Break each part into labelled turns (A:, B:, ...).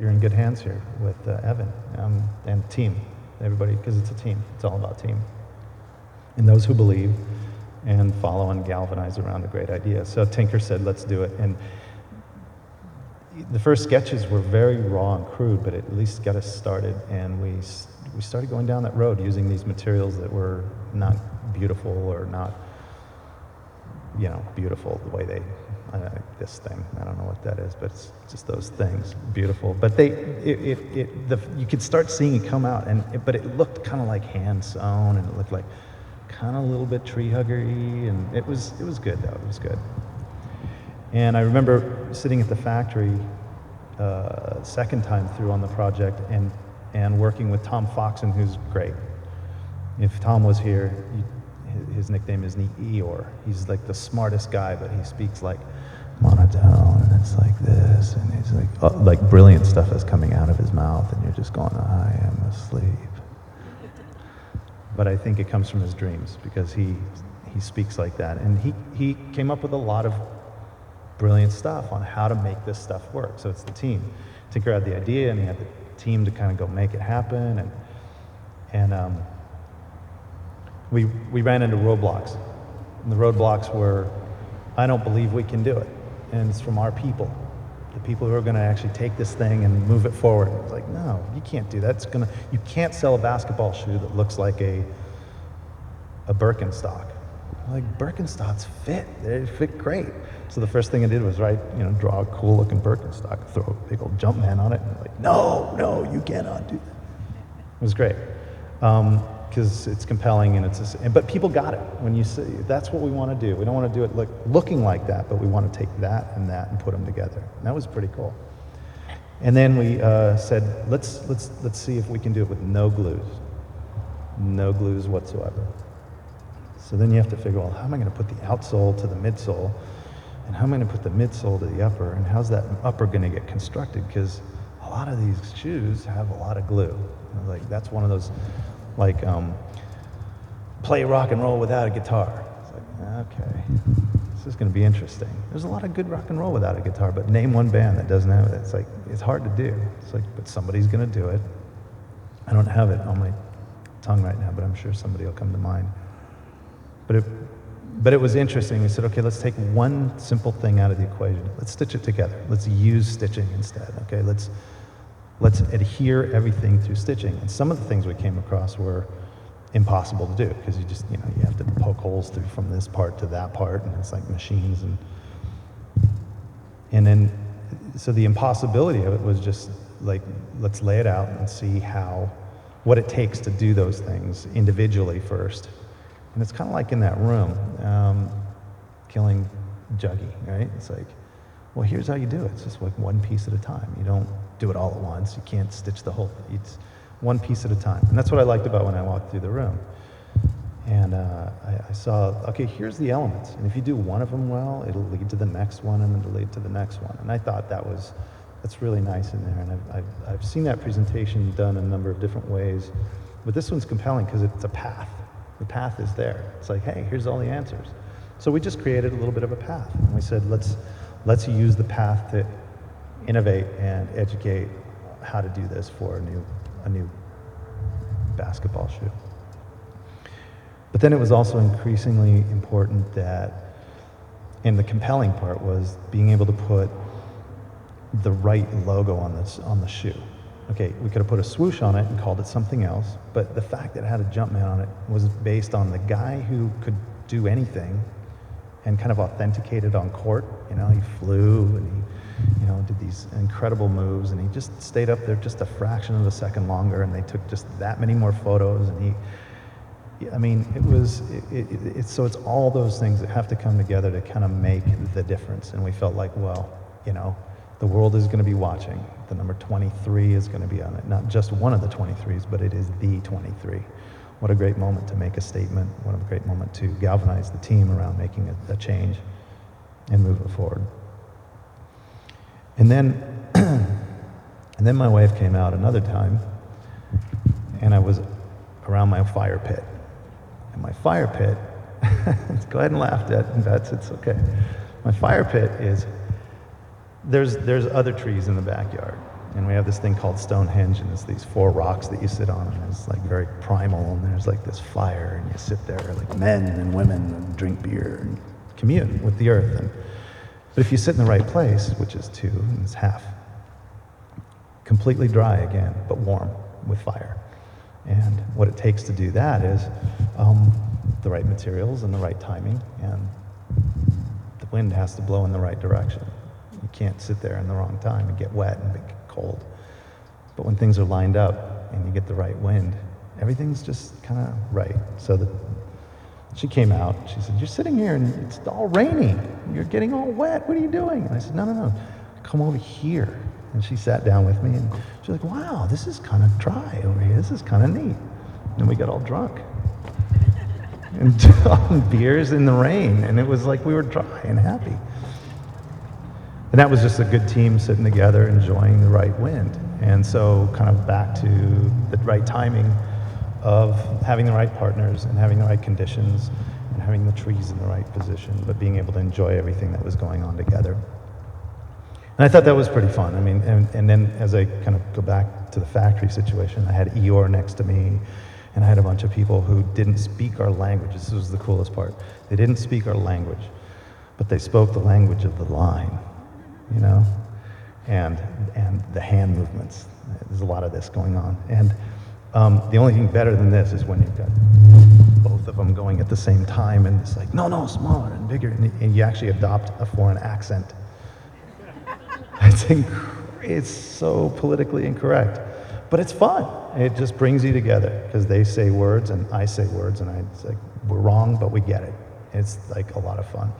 A: you're in good hands here with Evan and team, everybody, because it's a team. It's all about team. And those who believe and follow and galvanize around a great idea. So Tinker said, let's do it. And the first sketches were very raw and crude, but it at least got us started. And we started going down that road using these materials that were not beautiful or not, beautiful the way they, this thing, I don't know what that is, but it's just those things, beautiful. But you could start seeing it come out, but it looked kind of like hand sewn, and it looked like kind of a little bit tree huggery, and it was good though, it was good. And I remember sitting at the factory second time through on the project and working with Tom Foxon, who's great. If Tom was here, his nickname is Eeyore. He's like the smartest guy, but he speaks like monotone, and it's like this, and he's like brilliant stuff is coming out of his mouth, and you're just going, I am asleep. But I think it comes from his dreams, because he speaks like that, and he came up with a lot of brilliant stuff on how to make this stuff work. So it's the team. Tinker had the idea, and he had the team to kind of go make it happen, and we ran into roadblocks. And the roadblocks were, I don't believe we can do it. And it's from our people, the people who are going to actually take this thing and move it forward. It's like, no, you can't do that. You can't sell a basketball shoe that looks like a Birkenstock. Like, Birkenstocks fit. They fit great. So the first thing I did was draw a cool looking Birkenstock, throw a big old Jumpman on it, and like, no, you cannot do that. It was great. Because it's compelling, and but people got it. When you say, that's what we want to do. We don't want to do it looking like that, but we want to take that and put them together. And that was pretty cool. And then we said, let's see if we can do it with no glues whatsoever. So then you have to figure, well, how am I going to put the outsole to the midsole, and how am I going to put the midsole to the upper, and how's that upper going to get constructed? Because a lot of these shoes have a lot of glue. Like, that's one of those, play rock and roll without a guitar. It's like, okay, this is going to be interesting. There's a lot of good rock and roll without a guitar, but name one band that doesn't have it. It's like, it's hard to do. It's like, but somebody's going to do it. I don't have it on my tongue right now, but I'm sure somebody will come to mind. But it was interesting. We said, okay, let's take one simple thing out of the equation. Let's stitch it together. Let's use stitching instead. Okay, let's adhere everything through stitching. And some of the things we came across were impossible to do, because you have to poke holes through from this part to that part, and it's like machines, and then so the impossibility of it was just like, let's lay it out and see what it takes to do those things individually first. And it's kind of like in that room, killing Juggy, right? It's like, well, here's how you do it. It's just like one piece at a time. You don't do it all at once. You can't stitch the whole thing. It's one piece at a time. And that's what I liked about when I walked through the room. And I saw, okay, here's the elements. And if you do one of them well, it'll lead to the next one, and it'll lead to the next one. And I thought that's really nice in there. And I've seen that presentation done a number of different ways. But this one's compelling because it's a path. The path is there. It's like, hey, here's all the answers. So we just created a little bit of a path. And we said, let's use the path to innovate and educate how to do this for a new basketball shoe. But then it was also increasingly important that, and the compelling part was being able to put the right logo on the shoe. Okay, we could have put a swoosh on it and called it something else, but the fact that it had a Jumpman on it was based on the guy who could do anything and kind of authenticated on court. He flew and he did these incredible moves, and he just stayed up there just a fraction of a second longer, and they took just that many more photos, and so it's all those things that have to come together to kind of make the difference. And we felt like, well, the world is going to be watching. The number 23 is going to be on it. Not just one of the 23s, but it is the 23. What a great moment to make a statement. What a great moment to galvanize the team around making a change and move it forward. And then my wife came out another time, and I was around my fire pit. And my fire pit, go ahead and laugh, Dad. It's okay. My fire pit is, there's other trees in the backyard, And we have this thing called Stonehenge, and it's these 4 rocks that you sit on, and it's like very primal, and there's like this fire, and you sit there like men and women and drink beer and commune with the earth. But if you sit in the right place, which is 2, and it's half, completely dry again, but warm with fire. And what it takes to do that is the right materials and the right timing, and the wind has to blow in the right direction. You can't sit there in the wrong time and get wet and get cold. But when things are lined up and you get the right wind, everything's just kind of right. So she came out, she said, "You're sitting here and it's all rainy. You're getting all wet. What are you doing?" And I said, No. Come over here. And she sat down with me and she's like, "Wow, this is kind of dry over here. This is kind of neat." And we got all drunk. And on beers in the rain. And it was like we were dry and happy. And that was just a good team sitting together, enjoying the right wind. And so kind of back to the right timing of having the right partners and having the right conditions and having the trees in the right position, but being able to enjoy everything that was going on together. And I thought that was pretty fun. I mean, and then as I kind of go back to the factory situation, I had Eeyore next to me, and I had a bunch of people who didn't speak our language. This was the coolest part. They didn't speak our language, but they spoke the language of the line, you know, and the hand movements. There's a lot of this going on. And the only thing better than this is when you've got both of them going at the same time, and it's like, no, smaller and bigger, and you actually adopt a foreign accent. It's so politically incorrect, but it's fun. It just brings you together because they say words and I say words, and it's like, we're wrong, but we get it. It's like a lot of fun.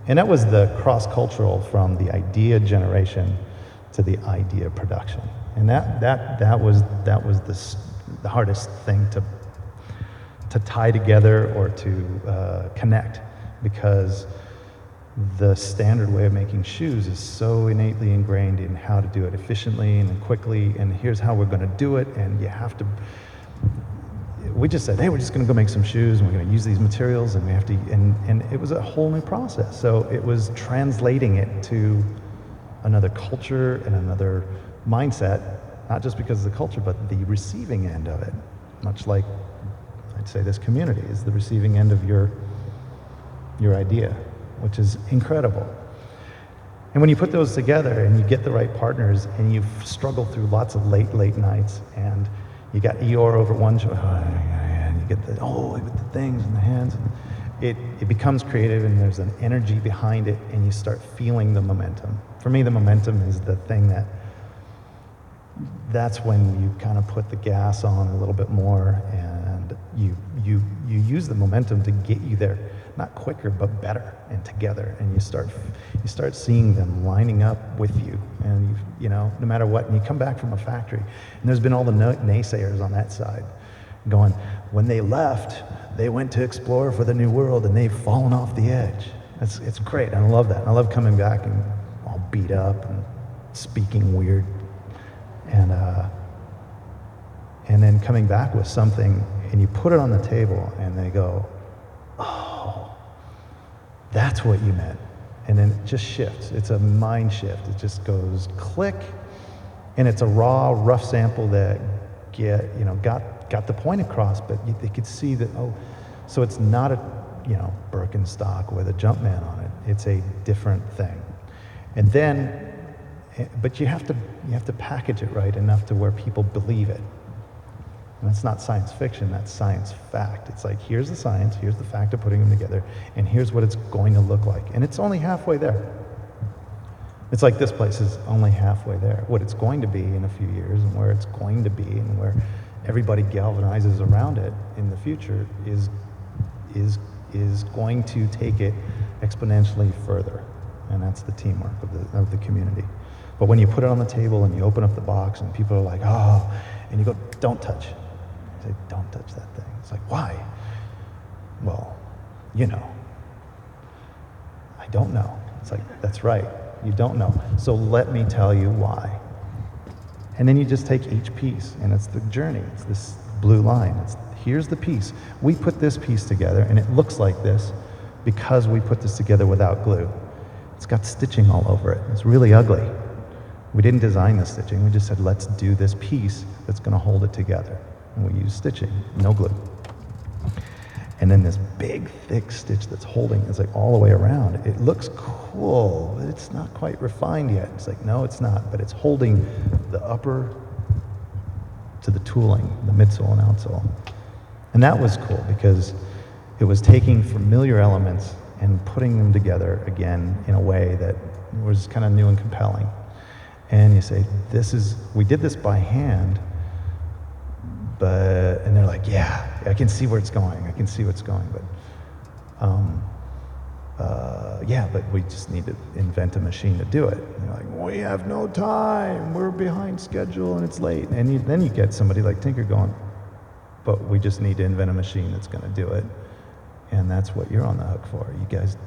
A: And that was the cross-cultural from the idea generation to the idea production. And that was the hardest thing to tie together or to connect, because the standard way of making shoes is so innately ingrained in how to do it efficiently and quickly, and here's how we're going to do it, and you have to. We just said, hey, we're just going to go make some shoes, and we're going to use these materials, and we have to, and it was a whole new process. So it was translating it to another culture and another mindset, not just because of the culture, but the receiving end of it. Much like, I'd say this community is the receiving end of your idea, which is incredible. And when you put those together and you get the right partners and you struggle through lots of late nights, and you got Eeyore over one show, and you get with the things and the hands, and it becomes creative, and there's an energy behind it, and you start feeling the momentum. For me, the momentum is the thing that's when you kind of put the gas on a little bit more, and you use the momentum to get you there, not quicker, but better and together. And you start seeing them lining up with you, and you know, no matter what. And you come back from a factory, and there's been all the naysayers on that side, going, when they left, they went to explore for the new world, and they've fallen off the edge. It's great. And I love that. And I love coming back and all beat up and speaking weird, and then coming back with something, and you put it on the table, and they go, oh, that's what you meant. And then it just shifts. It's a mind shift. It just goes click, and it's a raw, rough sample that got the point across, but they could see that, so it's not a Birkenstock with a Jumpman on it. It's a different thing. And then, but you have to package it right enough to where people believe it. And that's not science fiction, that's science fact. It's like, here's the science, here's the fact of putting them together, and here's what it's going to look like. And it's only halfway there. It's like this place is only halfway there. What it's going to be in a few years, and where it's going to be, and where everybody galvanizes around it in the future is going to take it exponentially further. And that's the teamwork of the community. But when you put it on the table and you open up the box and people are like, oh, and you go, don't touch. You say, don't touch that thing. It's like, why? Well, I don't know. It's like, that's right, you don't know. So let me tell you why. And then you just take each piece, and it's the journey. It's this blue line. Here's the piece. We put this piece together, and it looks like this because we put this together without glue. It's got stitching all over it. It's really ugly. We didn't design the stitching, we just said, let's do this piece that's gonna hold it together. And we used stitching, no glue. And then this big, thick stitch that's holding is like all the way around. It looks cool, but it's not quite refined yet. It's like, no, it's not, but it's holding the upper to the tooling, the midsole and outsole. And that was cool because it was taking familiar elements and putting them together again in a way that was kind of new and compelling. And you say, we did this by hand, and they're like, yeah, I can see where it's going. I can see what's going, but yeah, but we just need to invent a machine to do it. And they're like, we have no time. We're behind schedule and it's late. And then you get somebody like Tinker going, but we just need to invent a machine that's going to do it. And that's what you're on the hook for. You guys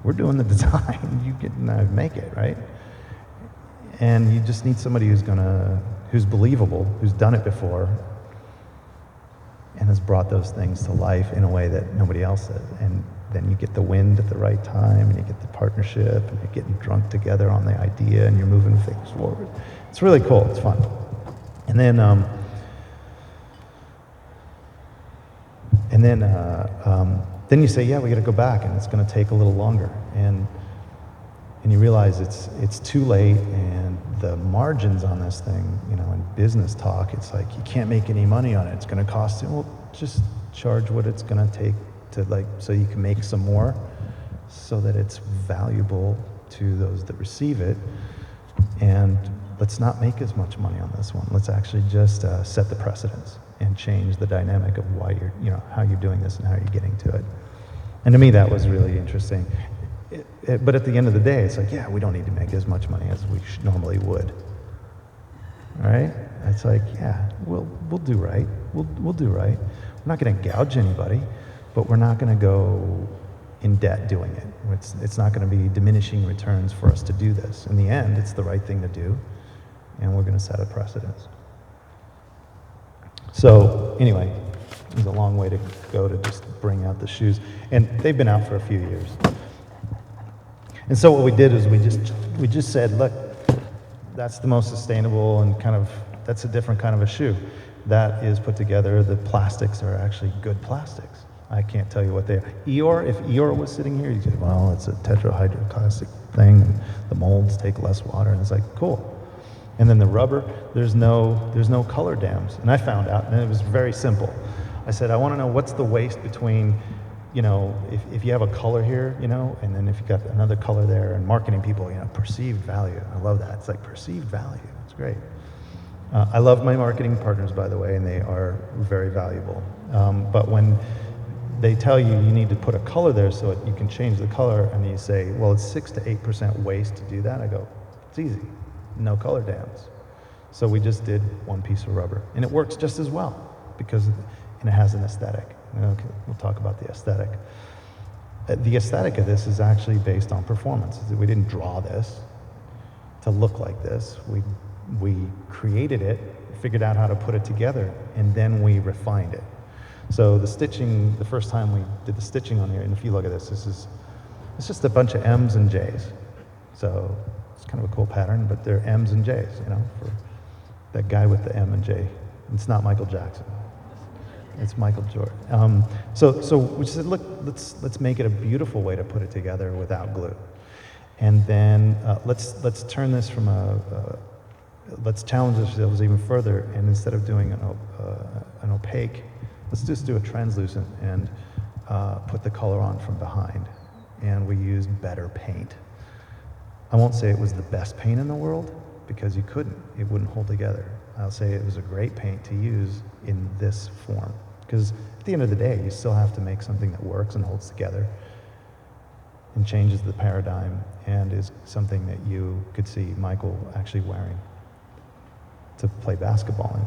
A: we're doing the design. You can make it, right? And you just need somebody who's believable, who's done it before, and has brought those things to life in a way that nobody else has. And then you get the wind at the right time, and you get the partnership, and you're getting drunk together on the idea, and you're moving things forward. It's really cool. It's fun. And then you say, yeah, we got to go back, and it's going to take a little longer. And you realize it's too late, and the margins on this thing, in business talk, it's like you can't make any money on it. It's going to cost you. Well, just charge what it's going to take so you can make some more, so that it's valuable to those that receive it. And let's not make as much money on this one. Let's actually just set the precedence and change the dynamic of why how you're doing this and how you're getting to it. And to me, that was really interesting. But at the end of the day, it's like, yeah, we don't need to make as much money as we normally would. All right? It's like, yeah, we'll do right. We'll do right. We're not going to gouge anybody, but we're not going to go in debt doing it. It's not going to be diminishing returns for us to do this. In the end, it's the right thing to do, and we're going to set a precedence. So anyway, it was a long way to go to just bring out the shoes. And they've been out for a few years. And so what we did is we just said, look, that's the most sustainable and that's a different kind of a shoe. That is put together. The plastics are actually good plastics. I can't tell you what they are. If Eeyore was sitting here, you'd say, well, it's a tetrahydroclastic thing. And the molds take less water. And it's like, cool. And then the rubber, there's no color dams. And I found out, and it was very simple. I said, I want to know what's the waste between, if you have a color here, and then if you got another color there, and marketing people, perceived value. I love that. It's like perceived value. It's great. I love my marketing partners, by the way, and they are very valuable. But when they tell you need to put a color there so you can change the color, and you say, well, it's 6 to 8% waste to do that, I go, it's easy. No color dams. So we just did one piece of rubber. And it works just as well, and it has an aesthetic. Okay, we'll talk about the aesthetic. The aesthetic of this is actually based on performance. We didn't draw this to look like this. We created it, figured out how to put it together, and then we refined it. So the stitching, the first time we did the stitching on here, and if you look at this, it's just a bunch of M's and J's. So it's kind of a cool pattern, but they're M's and J's, for that guy with the M and J. It's not Michael Jackson. It's Michael Jordan. So we said, look, let's make it a beautiful way to put it together without glue. And then let's turn this from let's challenge ourselves even further, and instead of doing an opaque, let's just do a translucent and put the color on from behind. And we used better paint. I won't say it was the best paint in the world, because it wouldn't hold together. I'll say it was a great paint to use in this form, because at the end of the day, you still have to make something that works and holds together and changes the paradigm, and is something that you could see Michael actually wearing to play basketball in.